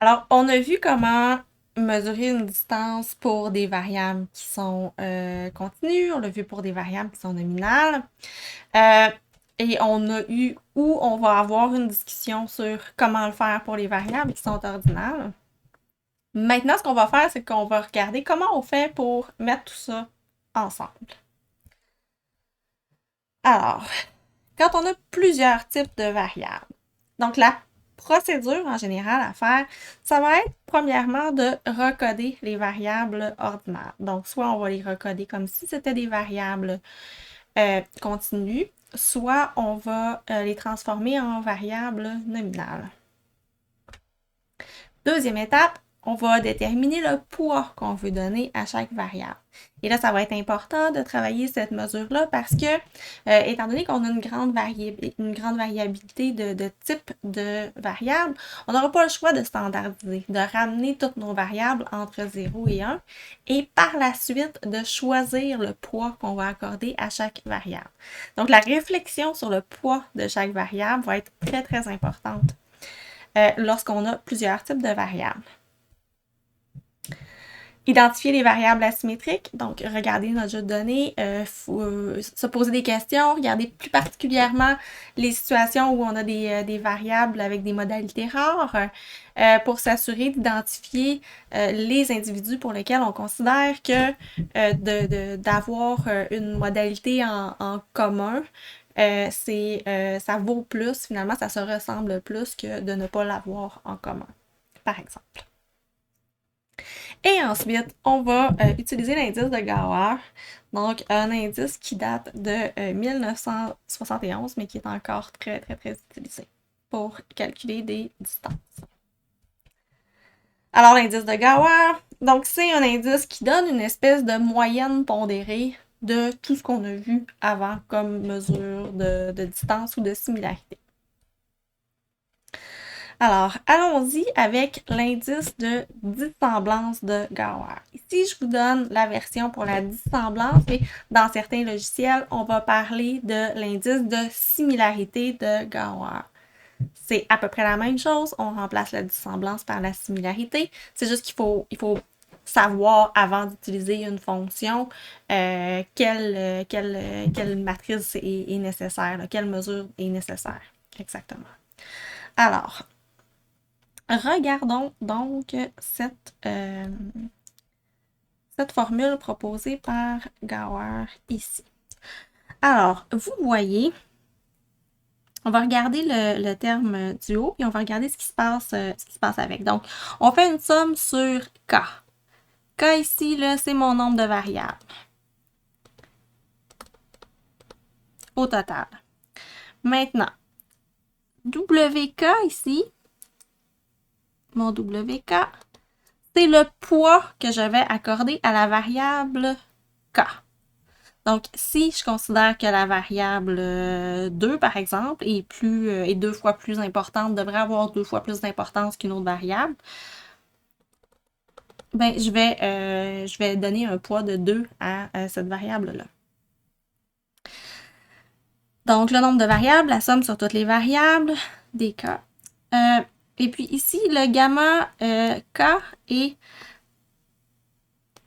Alors, on a vu comment mesurer une distance pour des variables qui sont continues, on l'a vu pour des variables qui sont nominales. Euh, et on a eu où on va avoir une discussion sur comment le faire pour les variables qui sont ordinales. Maintenant, ce qu'on va faire, c'est qu'on va regarder comment on fait pour mettre tout ça ensemble. Alors, quand on a plusieurs types de variables, donc la procédure en général à faire, ça va être premièrement de recoder les variables ordinaires. Donc, soit on va les recoder comme si c'était des variables continues, soit on va les transformer en variables nominales. Deuxième étape, on va déterminer le poids qu'on veut donner à chaque variable. Et là, ça va être important de travailler cette mesure-là parce que, étant donné qu'on a une grande variabilité de types de variables, on n'aura pas le choix de standardiser, de ramener toutes nos variables entre 0 et 1 et par la suite de choisir le poids qu'on va accorder à chaque variable. Donc, la réflexion sur le poids de chaque variable va être très, très importante lorsqu'on a plusieurs types de variables. Identifier les variables asymétriques, donc regarder notre jeu de données, se poser des questions, regarder plus particulièrement les situations où on a des variables avec des modalités rares pour s'assurer d'identifier les individus pour lesquels on considère que d'avoir une modalité en commun, ça vaut plus, finalement, ça se ressemble plus que de ne pas l'avoir en commun, par exemple. Et ensuite, on va utiliser l'indice de Gauer, donc un indice qui date de 1971, mais qui est encore très, très, très utilisé pour calculer des distances. Alors, l'indice de Gauer, donc c'est un indice qui donne une espèce de moyenne pondérée de tout ce qu'on a vu avant comme mesure de distance ou de similarité. Alors, allons-y avec l'indice de dissemblance de Gauer. Ici, je vous donne la version pour la dissemblance, mais dans certains logiciels, on va parler de l'indice de similarité de Gauer. C'est à peu près la même chose, on remplace la dissemblance par la similarité. C'est juste qu'il faut savoir avant d'utiliser une fonction quelle matrice est nécessaire, quelle mesure est nécessaire exactement. Alors, regardons donc cette formule proposée par Gauer ici. Alors, vous voyez, on va regarder le terme du haut et on va regarder ce qui se passe avec. Donc, on fait une somme sur K. K ici, c'est mon nombre de variables au total. Maintenant, WK ici, mon WK, c'est le poids que je vais accorder à la variable K. Donc, si je considère que la variable 2, par exemple, est 2 fois plus importante, devrait avoir 2 fois plus d'importance qu'une autre variable, ben, je vais donner un poids de 2 à cette variable-là. Donc, le nombre de variables, la somme sur toutes les variables, des K. Et puis ici, le gamma K et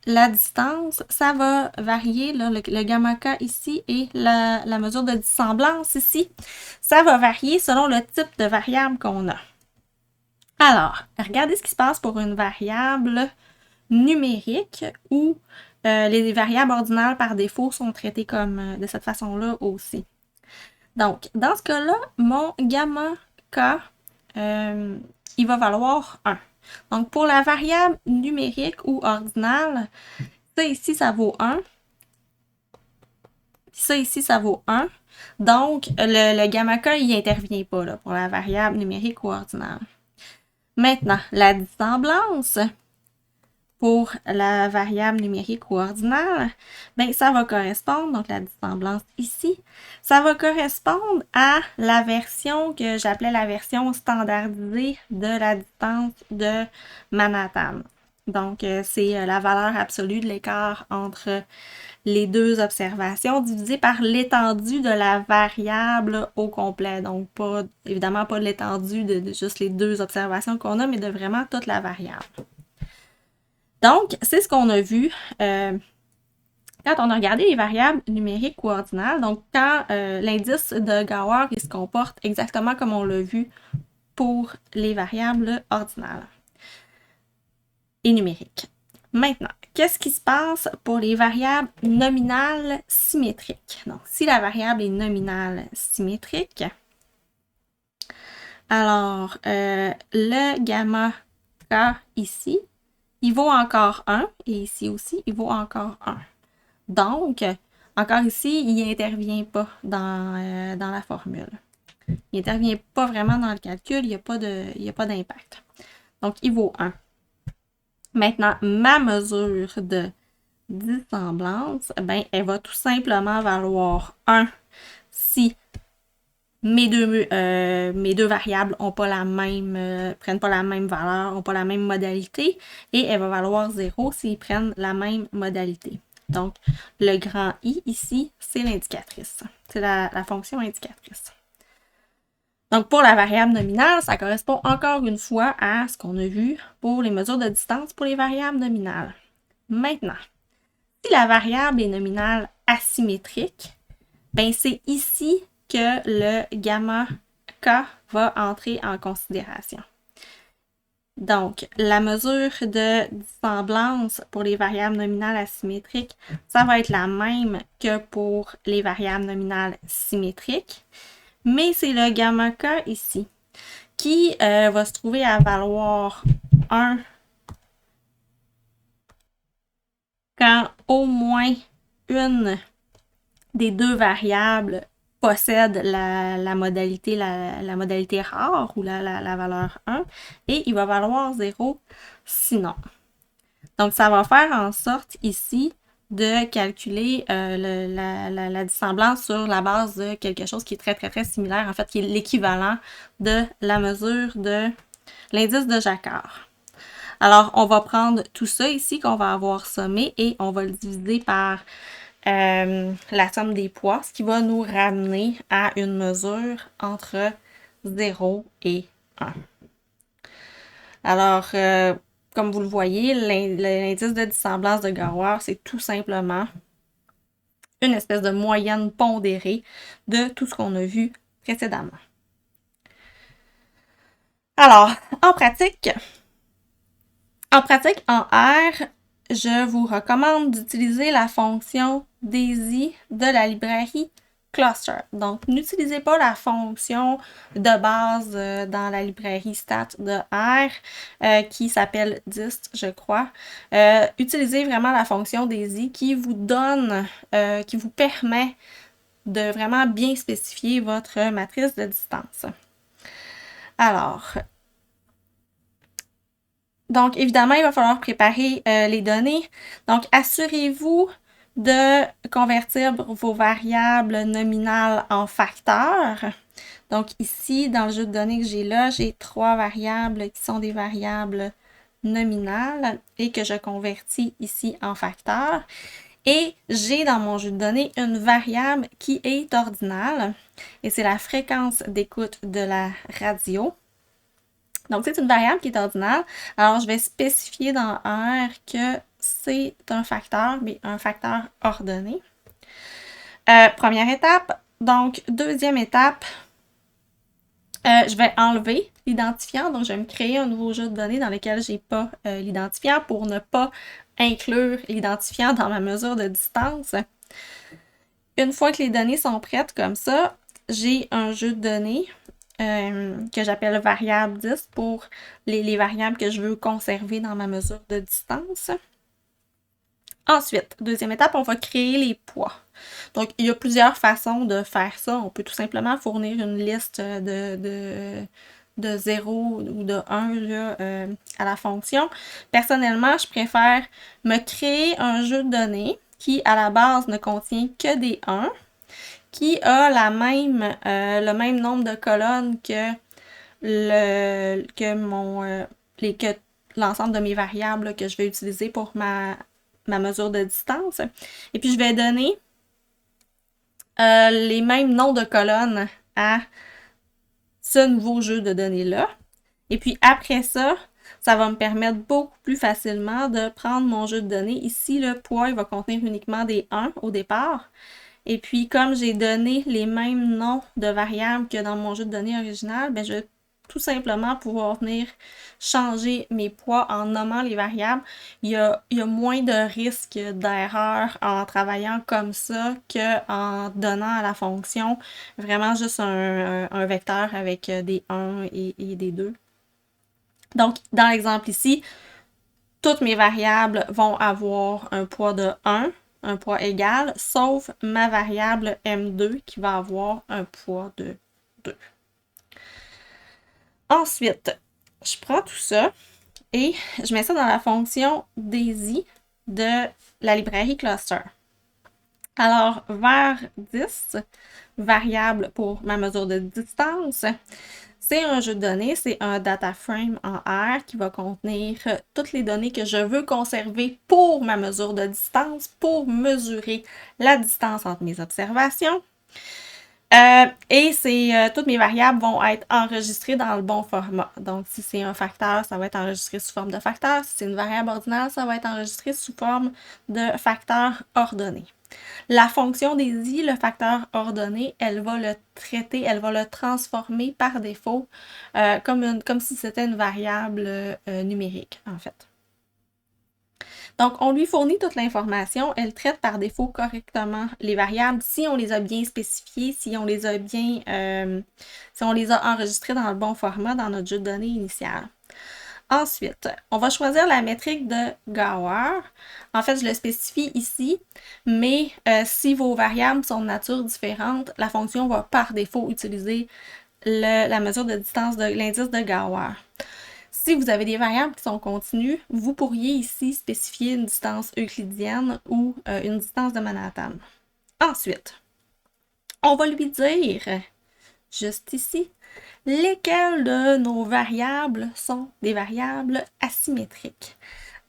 la distance, ça va varier, là, le gamma K ici et la mesure de dissemblance ici, ça va varier selon le type de variable qu'on a. Alors, regardez ce qui se passe pour une variable numérique où les variables ordinales par défaut sont traitées comme de cette façon-là aussi. Donc, dans ce cas-là, mon gamma K, il va valoir 1. Donc, pour la variable numérique ou ordinale, ça ici, ça vaut 1. Ça ici, ça vaut 1. Donc, le gamma K, il n'intervient pas là, pour la variable numérique ou ordinale. Maintenant, la dissemblance pour la variable numérique ou ordinale, ben, ça va correspondre, donc la dissemblance ici, ça va correspondre à la version que j'appelais la version standardisée de la distance de Manhattan. Donc, c'est la valeur absolue de l'écart entre les deux observations divisé par l'étendue de la variable au complet. Donc, pas évidemment pas l'étendue de juste les deux observations qu'on a, mais de vraiment toute la variable. Donc, c'est ce qu'on a vu quand on a regardé les variables numériques ou ordinales. Donc, quand l'indice de Gawor, il se comporte exactement comme on l'a vu pour les variables ordinales et numériques. Maintenant, qu'est-ce qui se passe pour les variables nominales symétriques? Donc, si la variable est nominale symétrique, alors le gamma K ici, il vaut encore 1 et ici aussi, il vaut encore 1. Donc, encore ici, il n'intervient pas dans la formule. Il n'intervient pas vraiment dans le calcul, il n'y a pas d'impact. Donc, il vaut 1. Maintenant, ma mesure de dissemblance, ben, elle va tout simplement valoir 1 si mes deux variables ont pas la même, prennent pas la même valeur, n'ont pas la même modalité, et elle va valoir 0 s'ils prennent la même modalité. Donc, le grand I ici, c'est l'indicatrice. C'est la fonction indicatrice. Donc, pour la variable nominale, ça correspond encore une fois à ce qu'on a vu pour les mesures de distance pour les variables nominales. Maintenant, si la variable est nominale asymétrique, ben c'est ici que le gamma K va entrer en considération. Donc, la mesure de dissemblance pour les variables nominales asymétriques, ça va être la même que pour les variables nominales symétriques, mais c'est le gamma K ici qui va se trouver à valoir 1 quand au moins une des deux variables possède la modalité rare ou la valeur 1 et il va valoir 0 sinon. Donc, ça va faire en sorte ici de calculer la dissemblance sur la base de quelque chose qui est très, très, très similaire, en fait, qui est l'équivalent de la mesure de l'indice de Jacquard. Alors, on va prendre tout ça ici qu'on va avoir sommé et on va le diviser par la somme des poids, ce qui va nous ramener à une mesure entre 0 et 1. Alors, comme vous le voyez, l'indice de dissemblance de Gawor, c'est tout simplement une espèce de moyenne pondérée de tout ce qu'on a vu précédemment. Alors, en pratique, en R, je vous recommande d'utiliser la fonction DAISY de la librairie Cluster. Donc, n'utilisez pas la fonction de base dans la librairie stat de R qui s'appelle dist, je crois. Utilisez vraiment la fonction DAISY qui vous donne, qui vous permet de vraiment bien spécifier votre matrice de distance. Alors, donc, évidemment, il va falloir préparer les données. Donc, assurez-vous de convertir vos variables nominales en facteurs. Donc, ici, dans le jeu de données que j'ai là, j'ai 3 variables qui sont des variables nominales et que je convertis ici en facteurs. Et j'ai dans mon jeu de données une variable qui est ordinale et c'est la fréquence d'écoute de la radio. Donc, c'est une variable qui est ordinale. Alors, je vais spécifier dans R que c'est un facteur, mais un facteur ordonné. Première étape. Donc, deuxième étape, je vais enlever l'identifiant. Donc, je vais me créer un nouveau jeu de données dans lequel je n'ai pas l'identifiant pour ne pas inclure l'identifiant dans ma mesure de distance. Une fois que les données sont prêtes comme ça, j'ai un jeu de données que j'appelle variable 10 pour les variables que je veux conserver dans ma mesure de distance. Ensuite, deuxième étape, on va créer les poids. Donc, il y a plusieurs façons de faire ça. On peut tout simplement fournir une liste de 0 ou de 1 là, à la fonction. Personnellement, je préfère me créer un jeu de données qui, à la base, ne contient que des 1, qui a le même nombre de colonnes que l'ensemble de mes variables là, que je vais utiliser pour ma mesure de distance. Et puis, je vais donner les mêmes noms de colonnes à ce nouveau jeu de données-là. Et puis, après ça, ça va me permettre beaucoup plus facilement de prendre mon jeu de données. Ici, le poids, il va contenir uniquement des 1 au départ. Et puis, comme j'ai donné les mêmes noms de variables que dans mon jeu de données original, ben, je vais tout simplement pouvoir venir changer mes poids en nommant les variables. Il y a moins de risques d'erreur en travaillant comme ça qu'en donnant à la fonction vraiment juste un vecteur avec des 1 et des 2. Donc, dans l'exemple ici, toutes mes variables vont avoir un poids de 1, un poids égal, sauf ma variable M2 qui va avoir un poids de 2. Ensuite, je prends tout ça et je mets ça dans la fonction DAISY de la librairie cluster. Alors, var 10, variable pour ma mesure de distance, c'est un jeu de données, c'est un data frame en R qui va contenir toutes les données que je veux conserver pour ma mesure de distance, pour mesurer la distance entre mes observations. Et toutes mes variables vont être enregistrées dans le bon format. Donc, si c'est un facteur, ça va être enregistré sous forme de facteur. Si c'est une variable ordinale, ça va être enregistré sous forme de facteur ordonné. La fonction DAISY, le facteur ordonné, elle va le traiter, elle va le transformer par défaut comme si c'était une variable numérique, en fait. Donc, on lui fournit toute l'information. Elle traite par défaut correctement les variables si on les a bien spécifiées, si on les a bien, si on les a enregistrées dans le bon format dans notre jeu de données initial. Ensuite, on va choisir la métrique de Gower. En fait, je le spécifie ici, mais si vos variables sont de nature différente, la fonction va par défaut utiliser la mesure de distance de l'indice de Gower. Si vous avez des variables qui sont continues, vous pourriez ici spécifier une distance euclidienne ou une distance de Manhattan. Ensuite, on va lui dire, juste ici, lesquelles de nos variables sont des variables asymétriques.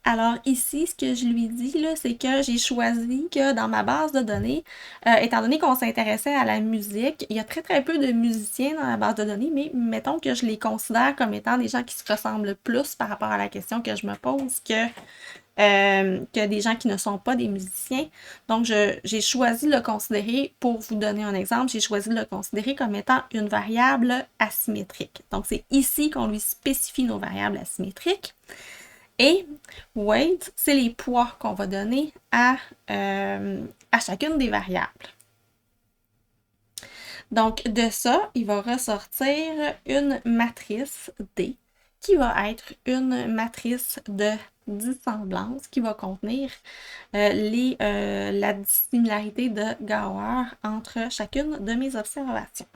Alors ici, ce que je lui dis, là, c'est que j'ai choisi que dans ma base de données, étant donné qu'on s'intéressait à la musique, il y a très très peu de musiciens dans la base de données, mais mettons que je les considère comme étant des gens qui se ressemblent plus par rapport à la question que je me pose que des gens qui ne sont pas des musiciens. Donc, j'ai choisi de le considérer, pour vous donner un exemple, j'ai choisi de le considérer comme étant une variable asymétrique. Donc, c'est ici qu'on lui spécifie nos variables asymétriques. Et weight, c'est les poids qu'on va donner à chacune des variables. Donc, de ça, il va ressortir une matrice D qui va être une matrice de dissemblance qui va contenir la dissimilarité de Gower entre chacune de mes observations.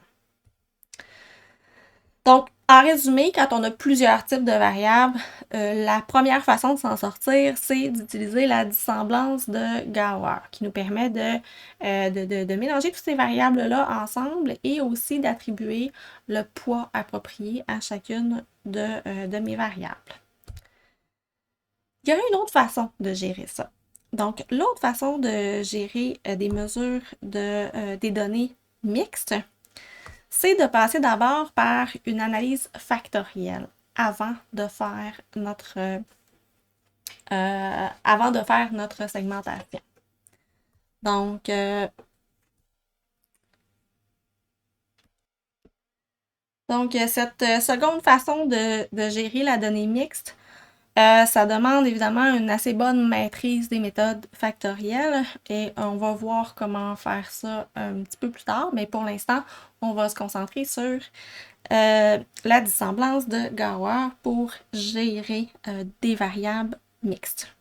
Donc, en résumé, quand on a plusieurs types de variables, la première façon de s'en sortir, c'est d'utiliser la dissemblance de Gower, qui nous permet de mélanger toutes ces variables-là ensemble et aussi d'attribuer le poids approprié à chacune de mes variables. Il y aurait une autre façon de gérer ça. Donc, l'autre façon de gérer des mesures des données mixtes, c'est de passer d'abord par une analyse factorielle avant de faire notre segmentation. Donc, cette seconde façon de gérer la donnée mixte, ça demande évidemment une assez bonne maîtrise des méthodes factorielles et on va voir comment faire ça un petit peu plus tard, mais pour l'instant, on va se concentrer sur la dissemblance de Gower pour gérer des variables mixtes.